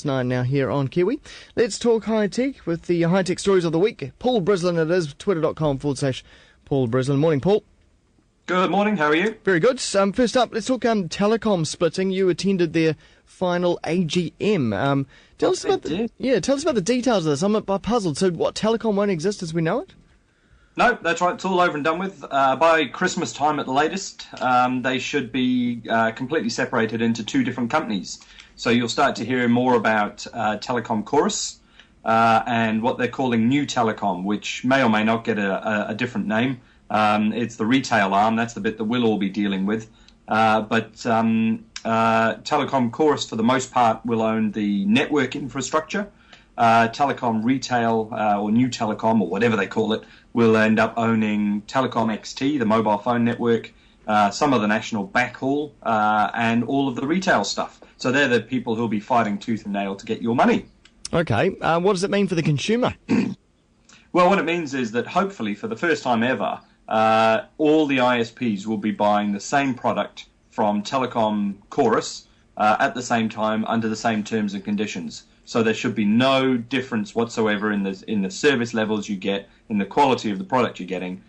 9 now here on Kiwi. Let's talk high-tech with the high-tech stories of the week. Paul Brislen it is, twitter.com/Paul Brislen. Morning, Paul. Good morning, how are you? Very good. First up, let's talk Telecom splitting. You attended their final AGM. Tell us about the details of this. I'm a bit puzzled. So what, Telecom won't exist as we know it? No, that's right. It's all over and done with. By Christmas time at the latest, they should be completely separated into two different companies. So you'll start to hear more about Telecom Chorus and what they're calling New Telecom, which may or may not get a different name. It's the retail arm. That's the bit that we'll all be dealing with. But Telecom Chorus, for the most part, will own the network infrastructure. Telecom Retail, or New Telecom, or whatever they call it, will end up owning Telecom XT, the mobile phone network, some of the national backhaul, and all of the retail stuff. So they're the people who'll be fighting tooth and nail to get your money. Okay. What does it mean for the consumer? Well, what it means is that hopefully for the first time ever, all the ISPs will be buying the same product from Telecom Chorus at the same time under the same terms and conditions. So there should be no difference whatsoever in the service levels you get, in the quality of the product you're getting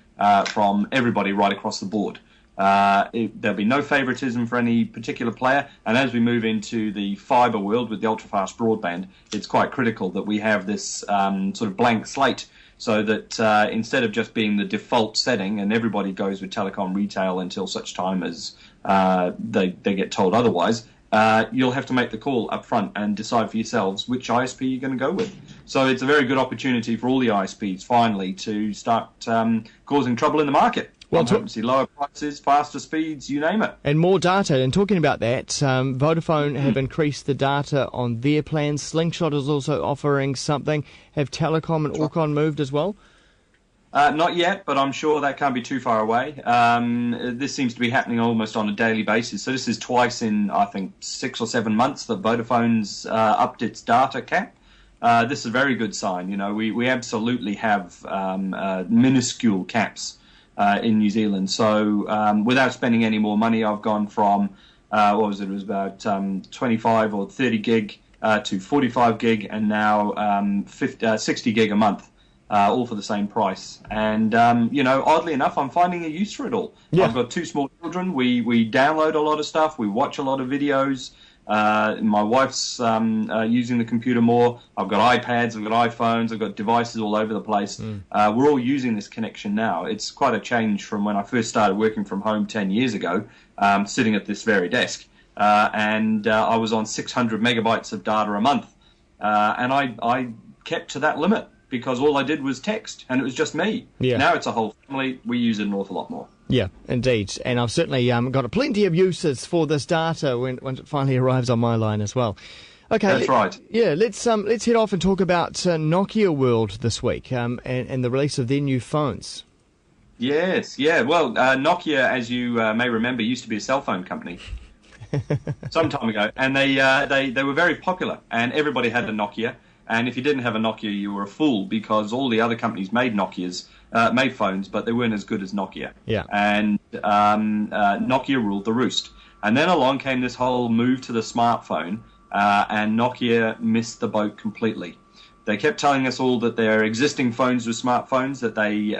from everybody right across the board. There'll be no favoritism for any particular player, and as we move into the fibre world with the ultra-fast broadband, it's quite critical that we have this sort of blank slate, so that instead of just being the default setting and everybody goes with Telecom Retail until such time as they get told otherwise, you'll have to make the call up front and decide for yourselves which ISP you're going to go with. So it's a very good opportunity for all the ISPs finally to start causing trouble in the market. Well, see lower prices, faster speeds, you name it. And more data. And talking about that, Vodafone have increased the data on their plans. Slingshot is also offering something. Have Telecom and Orcon moved as well? Not yet, but I'm sure that can't be too far away. This seems to be happening almost on a daily basis. So this is twice in, I think, 6 or 7 months that Vodafone's upped its data cap. This is a very good sign. You know, we absolutely have minuscule caps in New Zealand. So without spending any more money, I've gone from, it was about 25 or 30 gig to 45 gig, and now 60 gig a month. All for the same price. And, oddly enough, I'm finding a use for it all. Yeah. I've got two small children. We download a lot of stuff. We watch a lot of videos. My wife's using the computer more. I've got iPads, I've got iPhones, I've got devices all over the place. We're all using this connection now. It's quite a change from when I first started working from home 10 years ago, sitting at this very desk. And I was on 600 megabytes of data a month. And I kept to that limit, because all I did was text, and it was just me. Yeah. Now it's a whole family. We use it an awful lot more. Yeah, indeed. And I've certainly got plenty of uses for this data when it finally arrives on my line as well. Okay, that's right. Yeah, let's head off and talk about Nokia World this week and the release of their new phones. Yes, yeah. Well, Nokia, as you may remember, used to be a cell phone company some time ago, and they were very popular, and everybody had a Nokia. And if you didn't have a Nokia, you were a fool, because all the other companies made made phones, but they weren't as good as Nokia. Yeah. And Nokia ruled the roost. And then along came this whole move to the smartphone, and Nokia missed the boat completely. They kept telling us all that their existing phones were smartphones, that they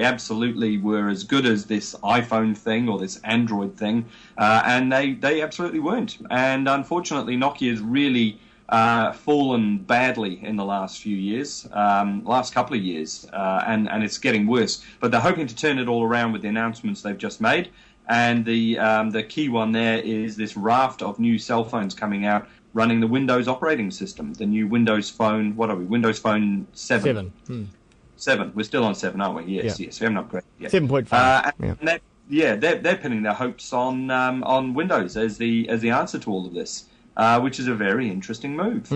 absolutely were as good as this iPhone thing or this Android thing, and they absolutely weren't. And unfortunately, Nokia's really fallen badly in the last few years, last couple of years, and it's getting worse. But they're hoping to turn it all around with the announcements they've just made. And the key one there is this raft of new cell phones coming out running the Windows operating system, the new Windows Phone. What are we? Windows Phone 7. 7. We're still on 7, aren't we? Yes. We haven't upgraded yet. 7.5. They're pinning their hopes on Windows as the answer to all of this. Which is a very interesting move.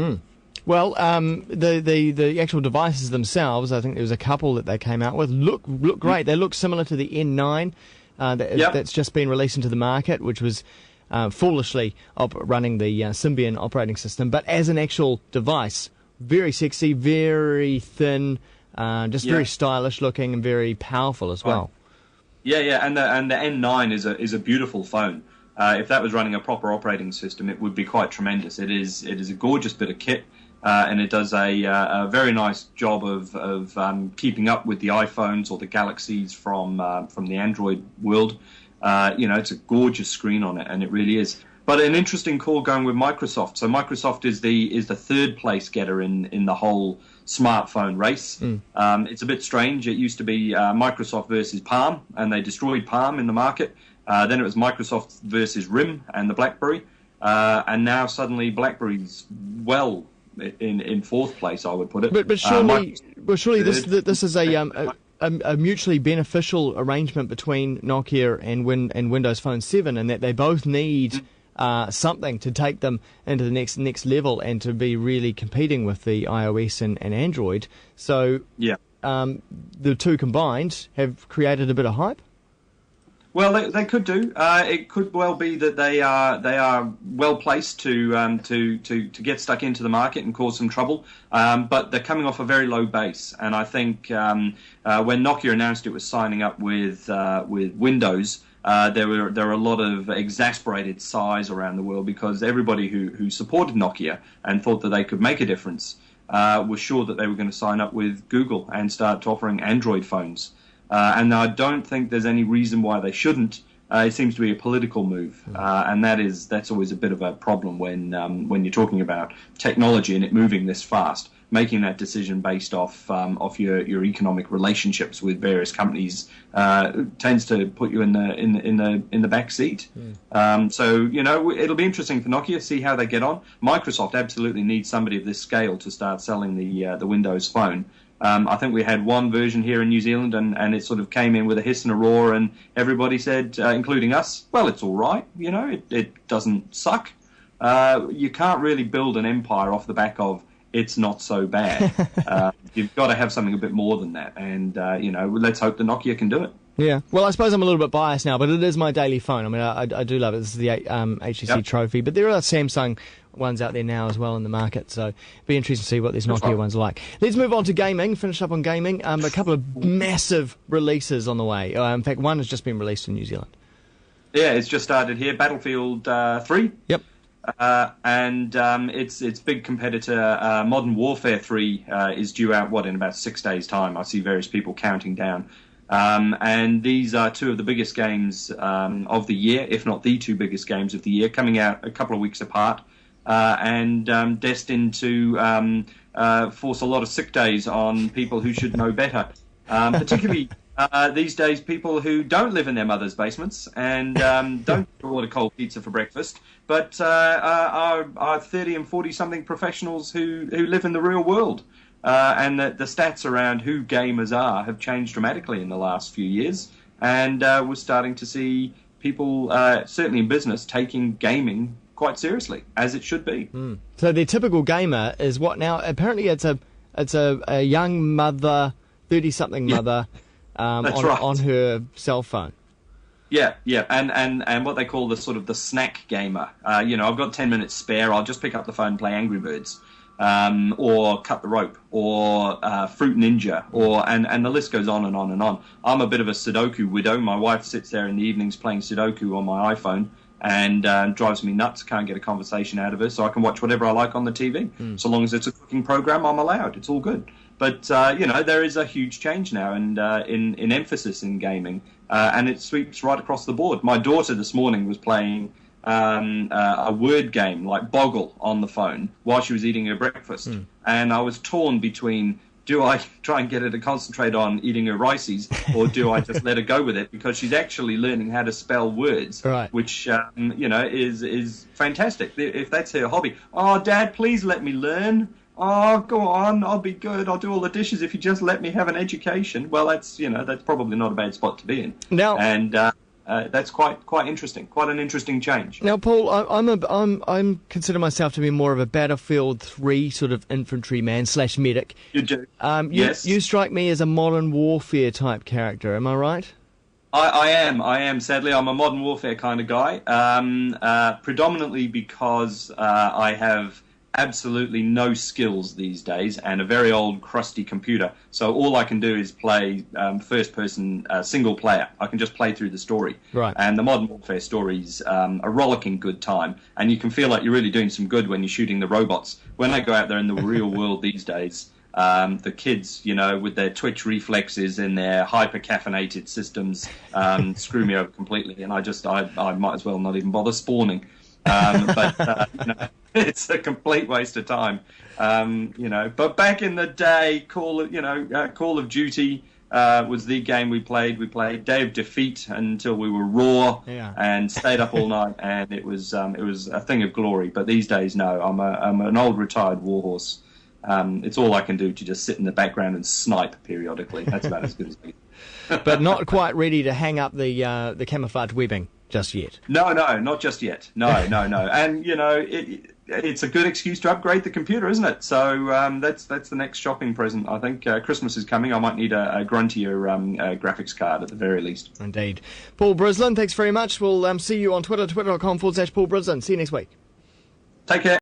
Well, the actual devices themselves, I think there was a couple that they came out with, look great. They look similar to the N9 that's just been released into the market, which was foolishly running the Symbian operating system. But as an actual device, very sexy, very thin, very stylish looking, and very powerful as well. Yeah, and the N9 is a beautiful phone. if that was running a proper operating system, it would be quite tremendous. It is a gorgeous bit of kit, and it does a very nice job of keeping up with the iPhones or the Galaxies from the Android world. It's a gorgeous screen on it, and it really is. But an interesting call going with Microsoft. So Microsoft is the third place getter in the whole smartphone race. It's a bit strange. It used to be Microsoft versus Palm, and they destroyed Palm in the market. Then it was Microsoft versus RIM and the BlackBerry, and now suddenly BlackBerry's well in fourth place, I would put it. But surely this is a mutually beneficial arrangement between Nokia and Windows Phone 7, and that they both need something to take them into the next level and to be really competing with the iOS and Android. So the two combined have created a bit of hype. Well, they could do. It could well be that they are well placed to get stuck into the market and cause some trouble. But they're coming off a very low base, and I think when Nokia announced it was signing up with Windows, there were a lot of exasperated sighs around the world, because everybody who supported Nokia and thought that they could make a difference was sure that they were going to sign up with Google and start offering Android phones. And I don't think there's any reason why they shouldn't. It seems to be a political move, and that's always a bit of a problem when you're talking about technology and it moving this fast. Making that decision based off your economic relationships with various companies tends to put you in the back seat. So it'll be interesting for Nokia to see how they get on. Microsoft absolutely needs somebody of this scale to start selling the Windows Phone. I think we had one version here in New Zealand, and it sort of came in with a hiss and a roar, and everybody said, including us, well, it's all right. It doesn't suck. You can't really build an empire off the back of it's not so bad. You've got to have something a bit more than that, and let's hope the Nokia can do it. Yeah, well, I suppose I'm a little bit biased now, but it is my daily phone. I mean, I do love it. This is the HTC Trophy, but there are Samsung ones out there now as well in the market, so it'll be interesting to see what these Nokia ones are like. Let's move on to gaming, finish up on gaming. A couple of massive releases on the way. In fact, one has just been released in New Zealand. Yeah, it's just started here, Battlefield 3. Yep. And its big competitor, Modern Warfare 3, is due out, in about 6 days' time. I see various people counting down. And these are two of the biggest games of the year, if not the two biggest games of the year, coming out a couple of weeks apart, and destined to force a lot of sick days on people who should know better, particularly these days people who don't live in their mother's basements and don't order cold pizza for breakfast, but are 30 and 40-something professionals who live in the real world. And the stats around who gamers are have changed dramatically in the last few years, and we're starting to see people, certainly in business, taking gaming quite seriously, as it should be. So the typical gamer is what now? Apparently, it's a young mother, 30-something mother, on her cell phone. Yeah, and what they call the sort of the snack gamer. I've got 10 minutes spare. I'll just pick up the phone and play Angry Birds. Or Cut the Rope, or Fruit Ninja, and the list goes on and on and on. I'm a bit of a Sudoku widow. My wife sits there in the evenings playing Sudoku on my iPhone, and drives me nuts. Can't get a conversation out of her, so I can watch whatever I like on the TV. So long as it's a cooking program, I'm allowed. It's all good. But there is a huge change now, and in emphasis in gaming, and it sweeps right across the board. My daughter this morning was playing a word game like Boggle on the phone while she was eating her breakfast, and I was torn between, do I try and get her to concentrate on eating her rices, or do I just let her go with it, because she's actually learning how to spell words, right, which is fantastic if that's her hobby. Oh, Dad, please let me learn. Oh, go on, I'll be good. I'll do all the dishes if you just let me have an education. Well, that's probably not a bad spot to be in. Now, and that's quite interesting. Quite an interesting change. Now, Paul, I'm consider myself to be more of a Battlefield 3 sort of infantryman / medic. You do. Yes. You strike me as a Modern Warfare type character. Am I right? I am. Sadly, I'm a Modern Warfare kind of guy. Predominantly because I have absolutely no skills these days and a very old crusty computer. So all I can do is play first-person single player. I can just play through the story. Right. And the Modern Warfare story's a rollicking good time. And you can feel like you're really doing some good when you're shooting the robots. When I go out there in the real world these days, the kids, with their twitch reflexes and their hyper-caffeinated systems screw me over completely. And I might as well not even bother spawning. But it's a complete waste of time, But back in the day, Call of Duty was the game we played. We played Day of Defeat until we were raw and stayed up all night, and it was a thing of glory. But these days, no, I'm an old retired warhorse. It's all I can do to just sit in the background and snipe periodically. That's about as good as me. But not quite ready to hang up the camouflage webbing just yet. No, not just yet. No. And, it's a good excuse to upgrade the computer, isn't it? So that's the next shopping present, I think. Christmas is coming. I might need a gruntier graphics card at the very least. Indeed. Paul Brislen, thanks very much. We'll see you on Twitter, twitter.com/Paul Brislen. See you next week. Take care.